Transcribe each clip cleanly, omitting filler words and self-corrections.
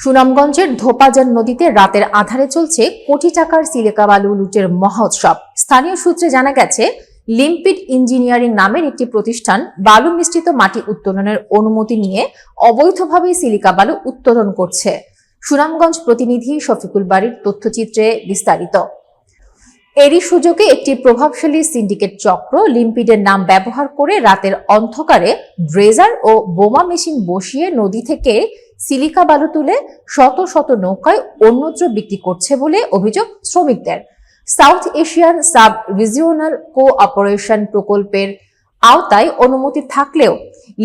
সুনামগঞ্জের ধোপাজান নদীতে রাতের আধারে চলছে কোটি টাকার সিলিকা বালু লুটের মহোৎসব। স্থানীয় সূত্রে জানা গেছে, লিম্পিড ইঞ্জিনিয়ারিং নামের একটি প্রতিষ্ঠান বালু মিশ্রিত মাটি উত্তোলনের অনুমতি নিয়ে অবৈধভাবে সিলিকা বালু উত্তোলন করছে। সুনামগঞ্জ প্রতিনিধি শফিকুল বাড়ির তথ্যচিত্রে বিস্তারিত। এরই সুযোগে একটি প্রভাবশালী সিন্ডিকেট চক্র লিম্পিডের নাম ব্যবহার করে রাতের অন্ধকারে ড্রেজার ও বোমা মেশিন বসিয়ে নদী থেকে সিলিকা বালু তুলে শত শত নৌকায় অন্যত্র বিক্রি করছে বলে অভিযোগ শ্রমিকদের। South Asian sub regional cooperation প্রকল্পের আওতায় অনুমতি থাকলেও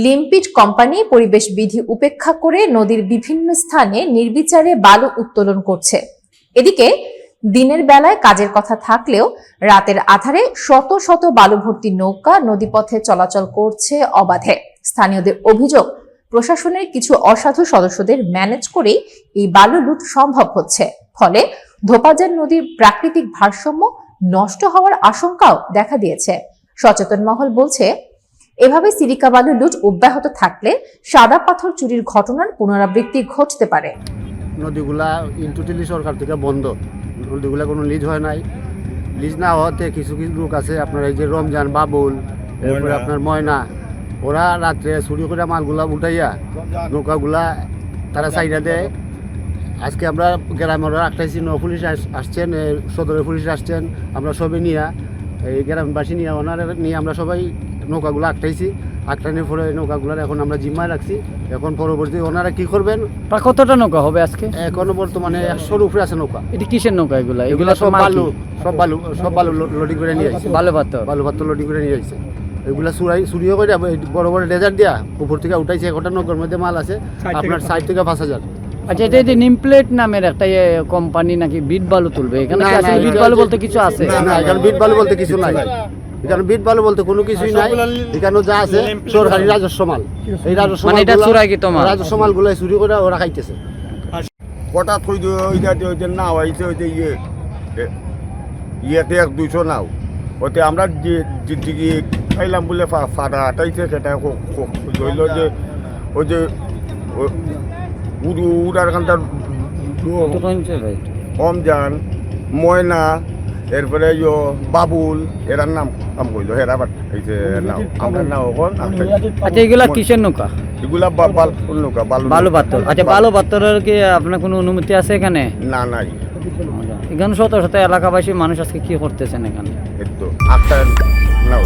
লিম্পিড কোম্পানি পরিবেশ বিধি উপেক্ষা করে নদীর বিভিন্ন স্থানে নির্বিচারে বালু উত্তোলন করছে। এদিকে দিনের বেলায় কাজের কথা থাকলেও রাতের আধারে শত শত বালু ভর্তি নৌকা নদীপথে চলাচল করছে অবাধে। স্থানীয়দের অভিযোগ, প্রশাসনের কিছু অসাধু সদস্যদের ম্যানেজ করেই এই বালু লুট সম্ভব হচ্ছে। ফলে ধোপাজান নদীর প্রাকৃতিক ভারসাম্য নষ্ট হওয়ার আশঙ্কাও দেখা দিয়েছে। সচেতন মহল বলছে, এভাবে সিলিকা বালু লুট অব্যাহত থাকলে সাদা পাথর চুরির ঘটনার পুনরাবৃত্তি ঘটতে পারে। নদীগুলা টোটালি সরকার থেকে বন্ধ, নদীগুলা কোনো লিজ হয় নাই। লিজ না হওয়াতে কিছু কিছু লোক আছে, আপনার এই যে রমজান, বাবুল, এরপরে আপনার ময়না, ওরা রাত্রে চুরি করে মালগুলা উঠাইয়া নৌকাগুলা তারা সাইডা দেয়। আজকে আমরা গ্রামের আটটাইছি, পুলিশ আসছেন, সদরের পুলিশ আসছেন, আমরা সবাই নিয়ে এই গ্রামবাসী নিয়ে ওনারা নিয়ে আমরা সবাই নৌকাগুলো আটটাইছি। আটটানোর পরে নৌকাগুলার এখন আমরা জিম্মায় রাখছি। এখন পরবর্তী ওনারা কি করবেন। কতটা নৌকা হবে আজকে? এখনো বর্তমানে 100-র উপরে আছে নৌকা। এটা কিসের নৌকা? এগুলা সব বালু লোডিং করে নিয়ে আসছে। বালু পাত্র লোডিং করে নিয়ে আসছে। এগুলা চুরিও করে বড় বড় ডেজার দিয়া উপর থেকে উঠাইছে। একটা নৌকার মধ্যে মাল আছে আপনার 60 থেকে 5,000। আচ্ছা, এটা যে নিমপ্লেট নামের একটা কোম্পানি নাকি বিট বালু তুলবে, এখানে কি আসলে বিট বালু বলতে কিছু আছে? না, এখানে বিট বালু বলতে কিছু নাই। এখানে বিট বালু বলতে কোনো কিছুই নাই। এখানে যা আছে সরকারি রাজস্ব মাল। এই রাজস্ব মাল, এটা চুরাকি তোমার রাজস্ব মালগুলো চুরি করে ওরা খাইতেছে। হঠাৎ করে ওইটা নাও আইছে, ওইটা ইয়েতে 100-200 নাও, ওতে আমরা যে খাইলাম বলে ফাটা হাঁটাইছে, সেটা ধরল যে ওই যে উড়ার খানটার রমজান, ময়না, এরপরে বাবুল, এরার নাম কাম করলো, হেরা নাও আমরা নাও এখন। আচ্ছা, এগুলা কিসের নৌকা? এগুলা নৌকা বালু পাত্র। আচ্ছা, বালু পাত্রের কি আপনার কোনো অনুমতি আছে এখানে? না, নাই। এখানে শত শত এলাকাবাসী মানুষ আজকে কি করতেছেন এখানে? একটু আটটা নাও।